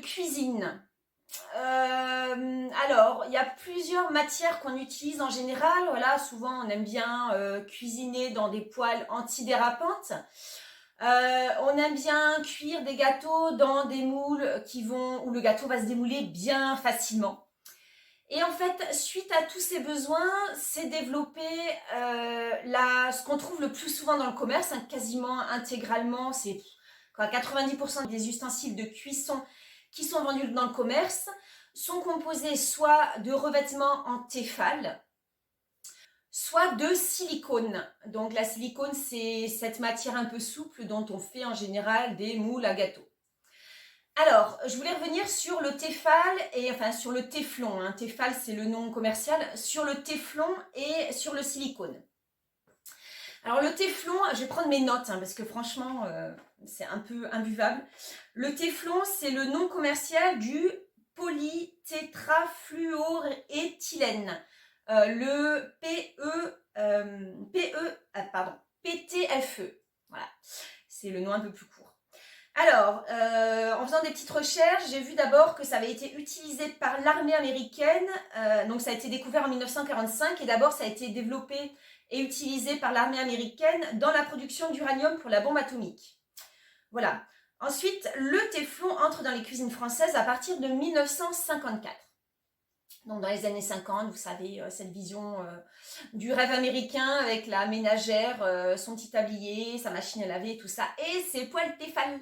cuisine. Alors, il y a plusieurs matières qu'on utilise en général. Voilà, souvent on aime bien cuisiner dans des poêles antidérapantes. On aime bien cuire des gâteaux dans des moules où le gâteau va se démouler bien facilement. Et en fait, suite à tous ces besoins, c'est développé ce qu'on trouve le plus souvent dans le commerce, hein, quasiment intégralement, c'est 90% des ustensiles de cuisson qui sont vendus dans le commerce sont composés soit de revêtements en Tefal, soit de silicone. Donc la silicone, c'est cette matière un peu souple dont on fait en général des moules à gâteaux. Alors, je voulais revenir sur le Tefal sur le téflon. Hein. Tefal, c'est le nom commercial. Sur le téflon et sur le silicone. Alors, le téflon, je vais prendre mes notes parce que franchement, c'est un peu imbuvable. Le téflon, c'est le nom commercial du polytétrafluoroéthylène. Le PTFE. Voilà, c'est le nom un peu plus court. Alors, en faisant des petites recherches, j'ai vu d'abord que ça avait été utilisé par l'armée américaine. Donc, ça a été découvert en 1945 et d'abord, ça a été développé et utilisé par l'armée américaine dans la production d'uranium pour la bombe atomique. Voilà. Ensuite, le téflon entre dans les cuisines françaises à partir de 1954. Donc, dans les années 50, vous savez, cette vision du rêve américain avec la ménagère, son petit tablier, sa machine à laver, tout ça, et ses poêles Tefal.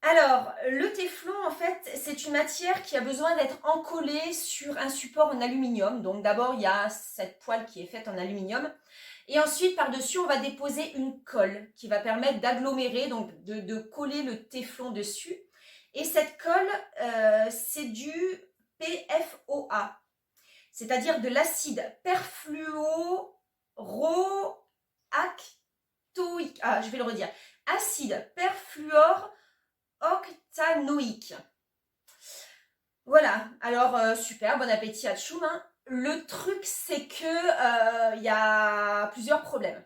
Alors, le téflon, en fait, c'est une matière qui a besoin d'être encollée sur un support en aluminium. Donc, d'abord, il y a cette poêle qui est faite en aluminium. Et ensuite, par-dessus, on va déposer une colle qui va permettre d'agglomérer, donc de coller le téflon dessus. Et cette colle, c'est du PFOA, c'est-à-dire de l'acide perfluorooctanoïque. Ah, je vais le redire. Acide perfluorooctanoïque. Voilà, alors super, bon appétit à Tchoum. Hein. Le truc, c'est que y a plusieurs problèmes.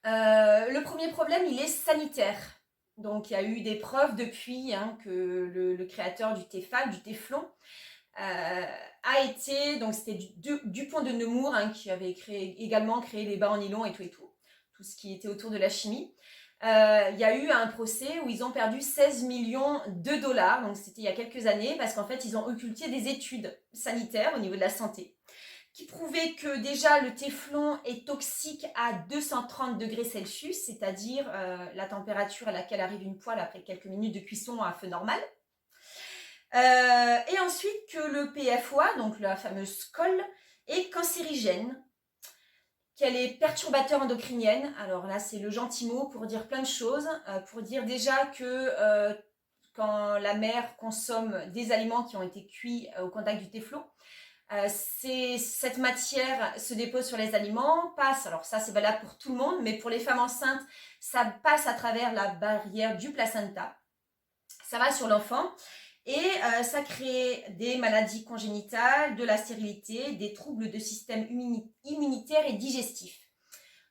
Le premier problème, il est sanitaire. Donc, il y a eu des preuves depuis que le créateur du Tefal, du téflon, a été, donc c'était Dupont de Nemours qui avait également créé les bas en nylon et tout ce qui était autour de la chimie. Il y a eu un procès où ils ont perdu 16 millions de dollars, donc c'était il y a quelques années, parce qu'en fait ils ont occulté des études sanitaires au niveau de la santé qui prouvaient que déjà le téflon est toxique à 230 degrés Celsius, c'est-à-dire la température à laquelle arrive une poêle après quelques minutes de cuisson à feu normal. Et ensuite que le PFOA, donc la fameuse colle, est cancérigène, qu'elle est perturbateur endocrinienne. Alors là, c'est le gentil mot pour dire plein de choses, pour dire déjà que quand la mère consomme des aliments qui ont été cuits au contact du téflon, cette matière se dépose sur les aliments, passe, alors ça c'est valable pour tout le monde, mais pour les femmes enceintes, ça passe à travers la barrière du placenta, ça va sur l'enfant, et ça crée des maladies congénitales, de la stérilité, des troubles de système immunitaire et digestif.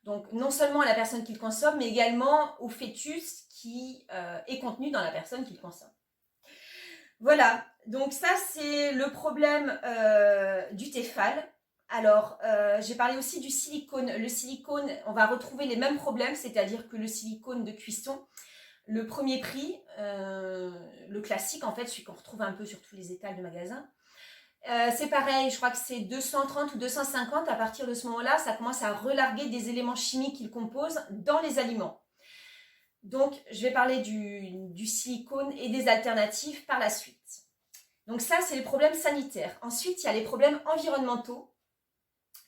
Donc non seulement à la personne qui le consomme, mais également au fœtus qui est contenu dans la personne qui le consomme. Voilà, donc ça c'est le problème du Tefal. Alors, j'ai parlé aussi du silicone. Le silicone, on va retrouver les mêmes problèmes, c'est-à-dire que le silicone de cuisson, le premier prix, le classique en fait, celui qu'on retrouve un peu sur tous les étals de magasins, c'est pareil, je crois que c'est 230 ou 250. À partir de ce moment-là, ça commence à relarguer des éléments chimiques qu'il compose dans les aliments. Donc, je vais parler du silicone et des alternatives par la suite. Donc ça, c'est les problèmes sanitaires. Ensuite, il y a les problèmes environnementaux.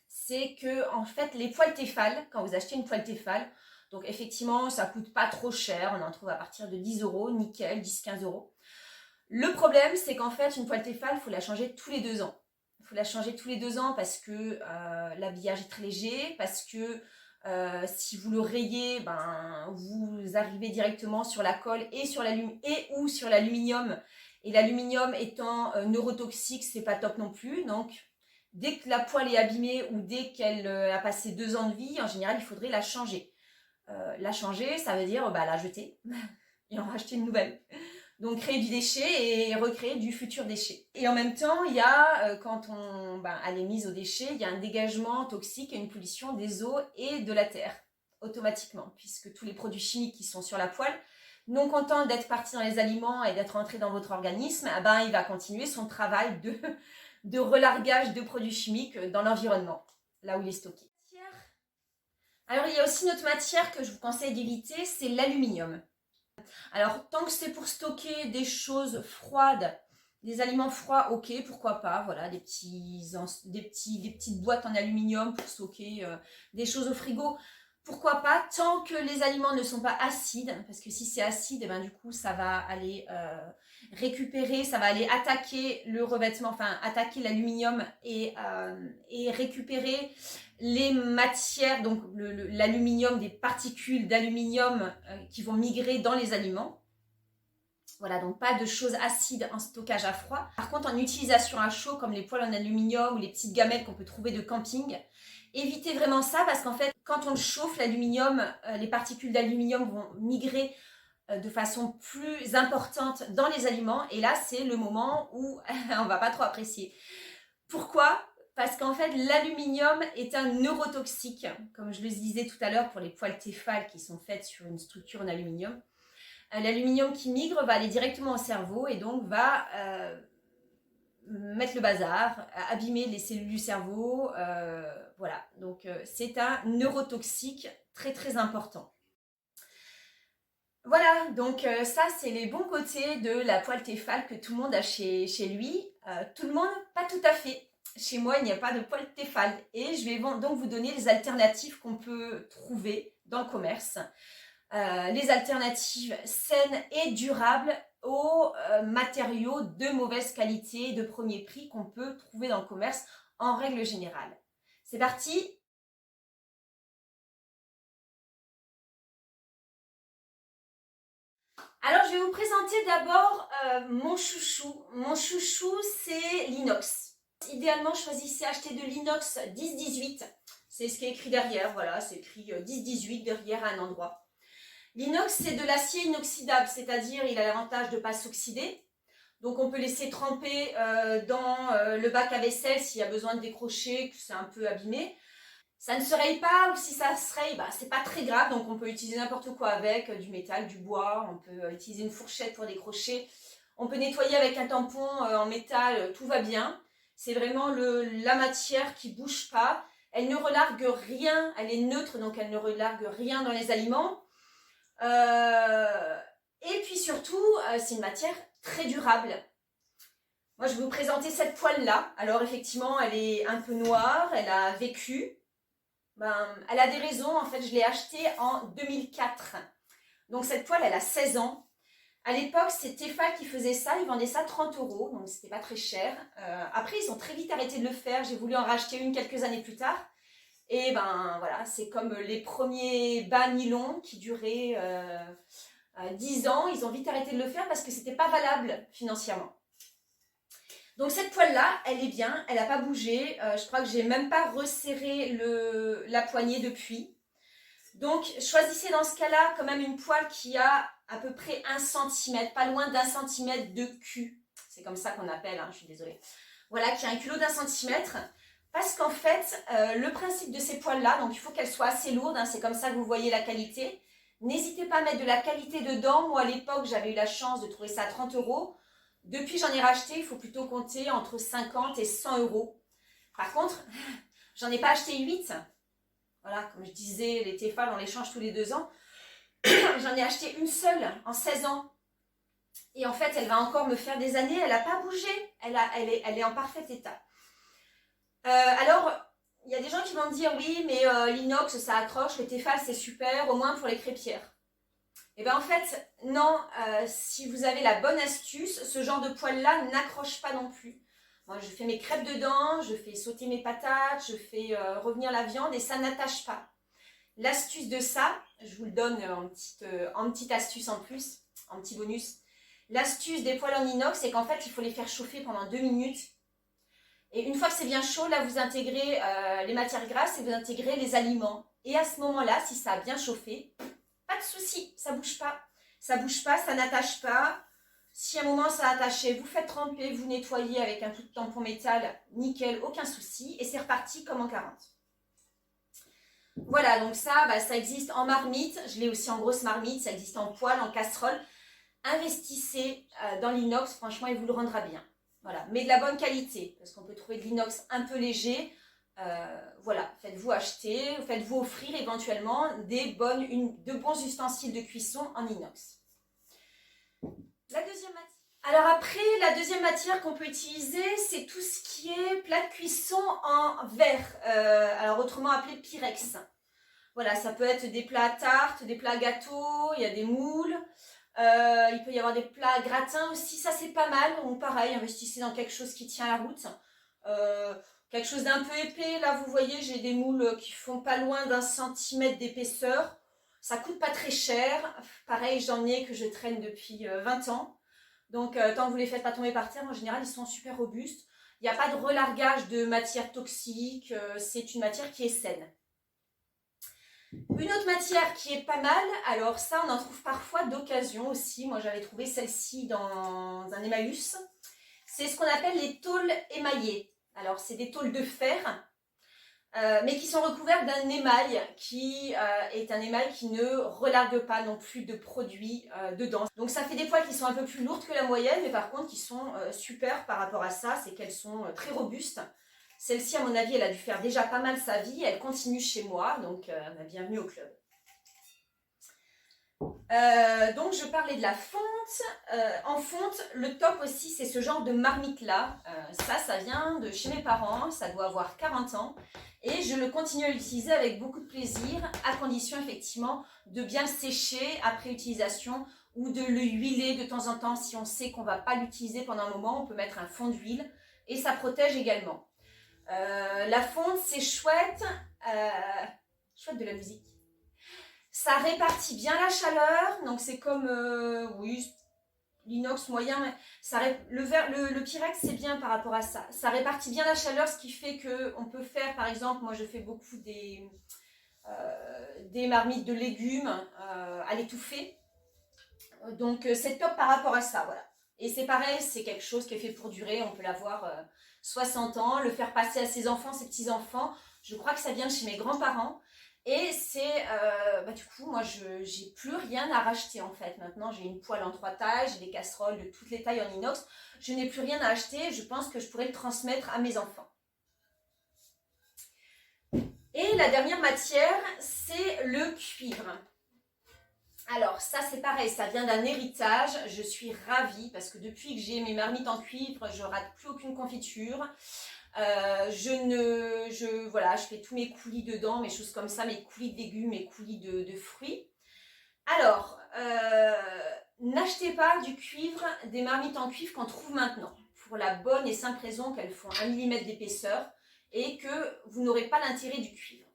C'est que, en fait, les poêles Tefal, quand vous achetez une poêle Tefal, donc effectivement, ça coûte pas trop cher. On en trouve à partir de 10 €, nickel, 10-15 €. Le problème, c'est qu'en fait, une poêle Tefal, il faut la changer tous les 2 ans. Il faut la changer tous les 2 ans parce que l'habillage est très léger, parce que si vous le rayez, vous arrivez directement sur la colle et ou sur l'aluminium. Et l'aluminium étant neurotoxique, c'est pas top non plus. Donc, dès que la poêle est abîmée ou dès qu'elle a passé 2 ans de vie, en général, il faudrait la changer. La changer, ça veut dire la jeter et en racheter une nouvelle. Donc créer du déchet et recréer du futur déchet. Et en même temps, il y a, quand elle est mise au déchet, il y a un dégagement toxique et une pollution des eaux et de la terre, automatiquement, puisque tous les produits chimiques qui sont sur la poêle, non content d'être partis dans les aliments et d'être entrés dans votre organisme, il va continuer son travail de relargage de produits chimiques dans l'environnement, là où il est stocké. Alors il y a aussi une autre matière que je vous conseille d'éviter, c'est l'aluminium. Alors tant que c'est pour stocker des choses froides, des aliments froids, ok, pourquoi pas, voilà, des petites boîtes en aluminium pour stocker des choses au frigo. Pourquoi pas, tant que les aliments ne sont pas acides, parce que si c'est acide, du coup, ça va aller récupérer, ça va aller attaquer le revêtement, enfin attaquer l'aluminium et récupérer les matières, donc l'aluminium, des particules d'aluminium qui vont migrer dans les aliments. Voilà, donc pas de choses acides en stockage à froid. Par contre, en utilisation à chaud, comme les poêles en aluminium ou les petites gamelles qu'on peut trouver de camping, évitez vraiment ça parce qu'en fait, quand on le chauffe, l'aluminium, les particules d'aluminium vont migrer de façon plus importante dans les aliments. Et là, c'est le moment où on va pas trop apprécier. Pourquoi ? Parce qu'en fait, l'aluminium est un neurotoxique, comme je le disais tout à l'heure pour les poêles Tefal qui sont faites sur une structure en aluminium. L'aluminium qui migre va aller directement au cerveau et donc va mettre le bazar, abîmer les cellules du cerveau. Voilà, donc c'est un neurotoxique très très important. Voilà, donc ça c'est les bons côtés de la poêle Tefal que tout le monde a chez lui. Tout le monde, pas tout à fait. Chez moi, il n'y a pas de poêle Tefal et je vais donc vous donner les alternatives qu'on peut trouver dans le commerce. Les alternatives saines et durables aux matériaux de mauvaise qualité, de premier prix qu'on peut trouver dans le commerce en règle générale. C'est parti! Alors, je vais vous présenter d'abord mon chouchou. Mon chouchou, c'est l'inox. Idéalement, choisissez acheter de l'inox 10-18. C'est ce qui est écrit derrière, voilà, c'est écrit 10-18 derrière à un endroit. L'inox, c'est de l'acier inoxydable, c'est-à-dire il a l'avantage de ne pas s'oxyder. Donc on peut laisser tremper dans le bac à vaisselle s'il y a besoin de décrocher, que c'est un peu abîmé. Ça ne se raye pas, ou si ça se raye, c'est pas très grave, donc on peut utiliser n'importe quoi avec, du métal, du bois, on peut utiliser une fourchette pour décrocher. On peut nettoyer avec un tampon en métal, tout va bien. C'est vraiment la matière qui ne bouge pas. Elle ne relargue rien, elle est neutre, donc elle ne relargue rien dans les aliments. Et puis surtout, c'est une matière très durable. Moi, je vais vous présenter cette poêle-là. Alors effectivement, elle est un peu noire, elle a vécu. Elle a des raisons. En fait, je l'ai achetée en 2004. Donc cette poêle, elle a 16 ans. À l'époque, c'est Tefal qui faisait ça. Ils vendaient ça 30 €, donc c'était pas très cher. Après, ils ont très vite arrêté de le faire. J'ai voulu en racheter une quelques années plus tard. Et voilà, c'est comme les premiers bas nylon qui duraient 10 ans. Ils ont vite arrêté de le faire parce que c'était pas valable financièrement. Donc cette poêle-là, elle est bien, elle n'a pas bougé. Je crois que j'ai même pas resserré la poignée depuis. Donc choisissez dans ce cas-là quand même une poêle qui a à peu près 1 cm, pas loin d'1 cm de cul. C'est comme ça qu'on appelle, je suis désolée. Voilà, qui a un culot d'1 centimètre. Parce qu'en fait, le principe de ces poêles-là, donc il faut qu'elles soient assez lourdes, c'est comme ça que vous voyez la qualité. N'hésitez pas à mettre de la qualité dedans. Moi, à l'époque, j'avais eu la chance de trouver ça à 30 €. Depuis, j'en ai racheté, il faut plutôt compter entre 50 et 100 €. Par contre, j'en ai pas acheté 8. Voilà, comme je disais, les Tefal, on les change tous les 2 ans. J'en ai acheté une seule en 16 ans. Et en fait, elle va encore me faire des années. Elle n'a pas bougé. Elle est en parfait état. Alors, il y a des gens qui vont me dire, oui, mais l'inox, ça accroche, le Tefal, c'est super, au moins pour les crêpières. Et bien en fait, non, si vous avez la bonne astuce, ce genre de poêle-là n'accroche pas non plus. Moi, je fais mes crêpes dedans, je fais sauter mes patates, je fais revenir la viande et ça n'attache pas. L'astuce de ça, je vous le donne en petite astuce en plus, en petit bonus. L'astuce des poêles en inox, c'est qu'en fait, il faut les faire chauffer pendant 2 minutes. Et une fois que c'est bien chaud, là, vous intégrez les matières grasses et vous intégrez les aliments. Et à ce moment-là, si ça a bien chauffé, pas de souci, ça bouge pas. Ça bouge pas, ça n'attache pas. Si à un moment ça a attaché, vous faites tremper, vous nettoyez avec un coup de tampon métal, nickel, aucun souci. Et c'est reparti comme en 40. Voilà, donc ça, ça existe en marmite. Je l'ai aussi en grosse marmite. Ça existe en poêle, en casserole. Investissez dans l'inox, franchement, il vous le rendra bien. Voilà, mais de la bonne qualité, parce qu'on peut trouver de l'inox un peu léger. Voilà, faites-vous acheter, faites-vous offrir éventuellement de bons ustensiles de cuisson en inox. La deuxième matière. Alors après, la deuxième matière qu'on peut utiliser, c'est tout ce qui est plat de cuisson en verre, alors autrement appelé Pyrex. Voilà, ça peut être des plats à tarte, des plats à gâteau, il y a des moules. Il peut y avoir des plats gratins aussi, ça c'est pas mal. Donc pareil, investissez dans quelque chose qui tient la route. Quelque chose d'un peu épais, là vous voyez, j'ai des moules qui font pas loin d'1 centimètre d'épaisseur. Ça coûte pas très cher. Pareil, j'en ai que je traîne depuis 20 ans. Donc tant que vous les faites pas tomber par terre, en général ils sont super robustes. Il n'y a pas de relargage de matière toxique, c'est une matière qui est saine. Une autre matière qui est pas mal, alors ça on en trouve parfois d'occasion aussi, moi j'avais trouvé celle-ci dans un Emmaüs, c'est ce qu'on appelle les tôles émaillées. Alors c'est des tôles de fer, mais qui sont recouvertes d'un émail qui est un émail qui ne relargue pas non plus de produits dedans. Donc ça fait des poils qui sont un peu plus lourdes que la moyenne, mais par contre qui sont super par rapport à ça, c'est qu'elles sont très robustes. Celle-ci, à mon avis, elle a dû faire déjà pas mal sa vie. Elle continue chez moi, donc bienvenue au club. Donc, je parlais de la fonte. En fonte, le top aussi, c'est ce genre de marmite-là. Ça vient de chez mes parents. Ça doit avoir 40 ans. Et je le continue à l'utiliser avec beaucoup de plaisir, à condition, effectivement, de bien le sécher après utilisation ou de le huiler de temps en temps. Si on sait qu'on ne va pas l'utiliser pendant un moment, on peut mettre un fond d'huile et ça protège également. La fonte, c'est chouette. Chouette de la musique. Ça répartit bien la chaleur. Donc, c'est comme, oui, l'inox moyen. Mais le Pyrex, c'est bien par rapport à ça. Ça répartit bien la chaleur, ce qui fait qu'on peut faire, par exemple, moi, je fais beaucoup des marmites de légumes à l'étouffée. Donc, c'est top par rapport à ça, voilà. Et c'est pareil, c'est quelque chose qui est fait pour durer. On peut l'avoir 60 ans, le faire passer à ses enfants, ses petits-enfants. Je crois que ça vient de chez mes grands-parents. Et c'est, du coup, moi, j'ai plus rien à racheter en fait. Maintenant, j'ai une poêle en 3 tailles, j'ai des casseroles de toutes les tailles en inox. Je n'ai plus rien à acheter. Je pense que je pourrais le transmettre à mes enfants. Et la dernière matière, c'est le cuivre. Alors ça c'est pareil, ça vient d'un héritage, je suis ravie parce que depuis que j'ai mes marmites en cuivre, je rate plus aucune confiture. Je fais tous mes coulis dedans, mes choses comme ça, mes coulis de légumes, mes coulis de fruits. Alors, n'achetez pas du cuivre, des marmites en cuivre qu'on trouve maintenant, pour la bonne et simple raison qu'elles font 1 mm d'épaisseur et que vous n'aurez pas l'intérêt du cuivre.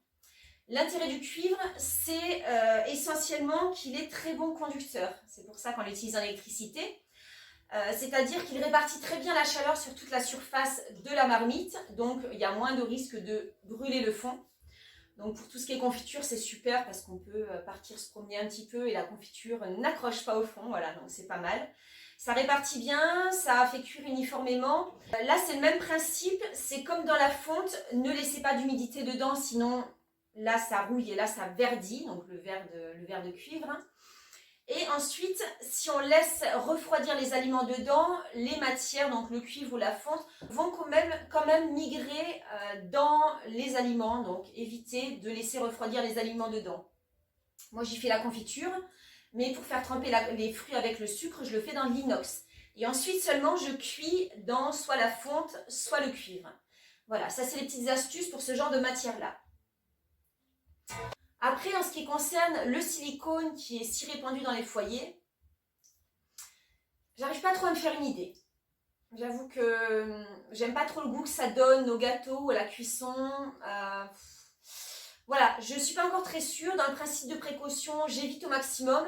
L'intérêt du cuivre, c'est essentiellement qu'il est très bon conducteur. C'est pour ça qu'on l'utilise en électricité. C'est-à-dire qu'il répartit très bien la chaleur sur toute la surface de la marmite. Donc, il y a moins de risque de brûler le fond. Donc, pour tout ce qui est confiture, c'est super parce qu'on peut partir se promener un petit peu et la confiture n'accroche pas au fond. Voilà, donc c'est pas mal. Ça répartit bien, ça fait cuire uniformément. Là, c'est le même principe. C'est comme dans la fonte. Ne laissez pas d'humidité dedans, sinon... Là, ça rouille et là, ça verdit, donc le verre de cuivre. Et ensuite, si on laisse refroidir les aliments dedans, les matières, donc le cuivre ou la fonte, vont quand même migrer dans les aliments. Donc, évitez de laisser refroidir les aliments dedans. Moi, j'y fais la confiture, mais pour faire tremper les fruits avec le sucre, je le fais dans l'inox. Et ensuite seulement, je cuis dans soit la fonte, soit le cuivre. Voilà, ça c'est les petites astuces pour ce genre de matière-là. Après, en ce qui concerne le silicone qui est si répandu dans les foyers, j'arrive pas trop à me faire une idée. J'avoue que j'aime pas trop le goût que ça donne au gâteau ou à la cuisson. Voilà, je suis pas encore très sûre. Dans le principe de précaution, j'évite au maximum.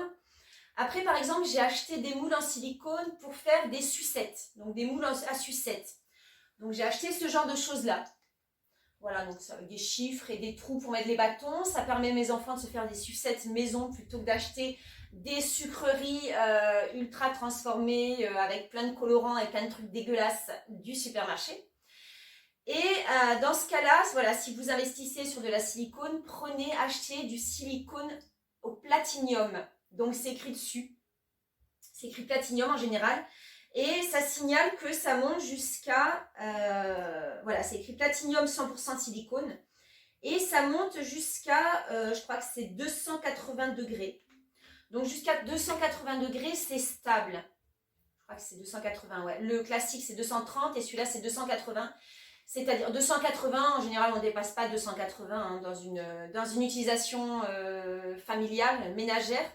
Après, par exemple, j'ai acheté des moules en silicone pour faire des sucettes. Donc des moules à sucettes. Donc j'ai acheté ce genre de choses-là. Voilà, donc ça, des chiffres et des trous pour mettre les bâtons. Ça permet à mes enfants de se faire des sucettes maison plutôt que d'acheter des sucreries ultra transformées avec plein de colorants et plein de trucs dégueulasses du supermarché. Et dans ce cas-là, voilà, si vous investissez sur de la silicone, achetez du silicone au platinium. Donc c'est écrit dessus. C'est écrit platinium en général. Et ça signale que ça monte jusqu'à, voilà, c'est écrit platinium 100% silicone. Et ça monte jusqu'à, je crois que c'est 280 degrés. Donc jusqu'à 280 degrés, c'est stable. Je crois que c'est 280, ouais. Le classique, c'est 230 et celui-là, c'est 280. C'est-à-dire 280, en général, on ne dépasse pas 280 hein, dans une utilisation familiale, ménagère.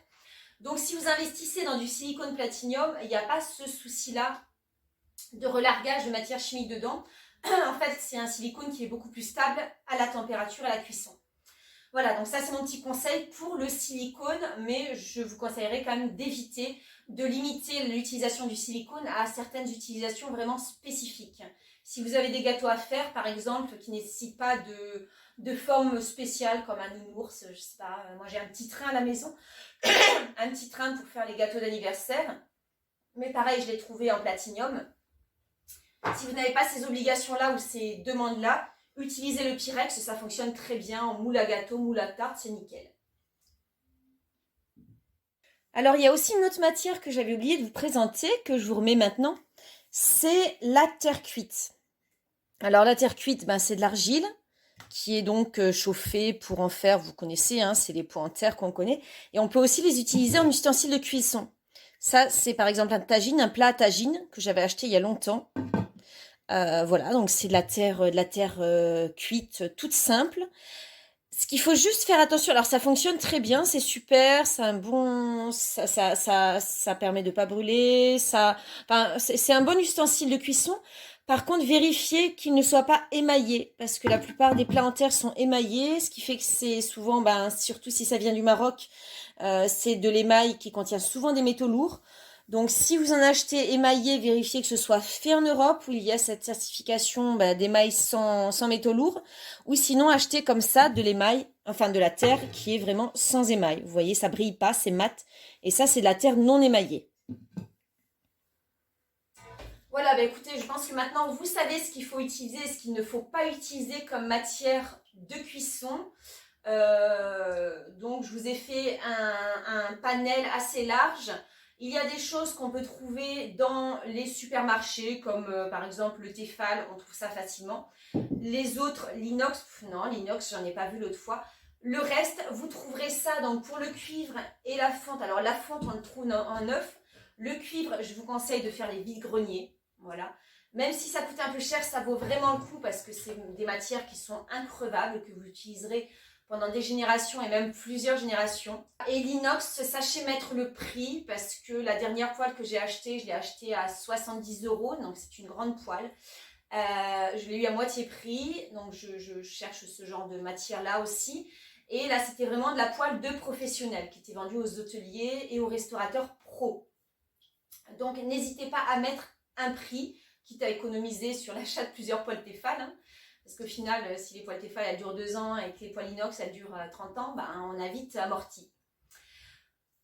Donc, si vous investissez dans du silicone platinium, il n'y a pas ce souci-là de relargage de matière chimique dedans. En fait, c'est un silicone qui est beaucoup plus stable à la température, à la cuisson. Voilà, donc ça, c'est mon petit conseil pour le silicone, mais je vous conseillerais quand même d'éviter, de limiter l'utilisation du silicone à certaines utilisations vraiment spécifiques. Si vous avez des gâteaux à faire, par exemple, qui ne nécessitent pas de forme spéciale comme un nounours, je sais pas, moi j'ai un petit train à la maison, un petit train pour faire les gâteaux d'anniversaire, mais pareil, je l'ai trouvé en platinium. Si vous n'avez pas ces obligations-là ou ces demandes-là, utilisez le Pyrex, ça fonctionne très bien en moule à gâteau, moule à tarte, c'est nickel. Alors, il y a aussi une autre matière que j'avais oublié de vous présenter, que je vous remets maintenant, c'est la terre cuite. Alors, la terre cuite, c'est de l'argile qui est donc chauffée pour en faire, vous connaissez, hein, c'est les pots en terre qu'on connaît. Et on peut aussi les utiliser en ustensile de cuisson. Ça, c'est par exemple un plat à tagine que j'avais acheté il y a longtemps. Voilà, donc c'est de la terre cuite toute simple. Ce qu'il faut juste faire attention, alors ça fonctionne très bien, c'est super, c'est un bon, ça permet de pas brûler, c'est un bon ustensile de cuisson. Par contre, vérifiez qu'il ne soit pas émaillé, parce que la plupart des plats en terre sont émaillés, ce qui fait que c'est souvent, surtout si ça vient du Maroc, c'est de l'émail qui contient souvent des métaux lourds. Donc, si vous en achetez émaillé, vérifiez que ce soit fait en Europe, où il y a cette certification d'émail sans métaux lourds, ou sinon achetez comme ça de l'émail, enfin de la terre qui est vraiment sans émail. Vous voyez, ça brille pas, c'est mat, et ça c'est de la terre non émaillée. Voilà, écoutez, je pense que maintenant vous savez ce qu'il faut utiliser et ce qu'il ne faut pas utiliser comme matière de cuisson. Donc, je vous ai fait un panel assez large. Il y a des choses qu'on peut trouver dans les supermarchés, comme par exemple le Tefal, on trouve ça facilement. Les autres, l'inox, non, l'inox, j'en ai pas vu l'autre fois. Le reste, vous trouverez ça donc pour le cuivre et la fonte. Alors la fonte, on le trouve en neuf. Le cuivre, je vous conseille de faire les vide-greniers. Voilà. Même si ça coûte un peu cher, ça vaut vraiment le coup parce que c'est des matières qui sont increvables, que vous utiliserez pendant des générations et même plusieurs générations. Et l'inox, sachez mettre le prix parce que la dernière poêle que j'ai achetée, je l'ai achetée à 70 €, donc c'est une grande poêle. Je l'ai eu à moitié prix, donc je cherche ce genre de matière-là aussi. Et là, c'était vraiment de la poêle de professionnels qui était vendue aux hôteliers et aux restaurateurs pro. Donc, n'hésitez pas à mettre un prix, quitte à économiser sur l'achat de plusieurs poêles Tefal. Hein. Parce qu'au final, si les poêles Tefal elles durent 2 ans et que les poêles inox elles durent 30 ans, on a vite amorti.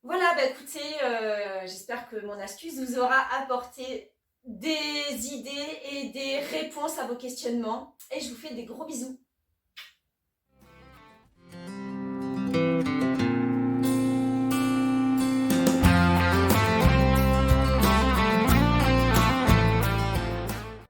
Voilà, écoutez, j'espère que mon astuce vous aura apporté des idées et des réponses à vos questionnements. Et je vous fais des gros bisous.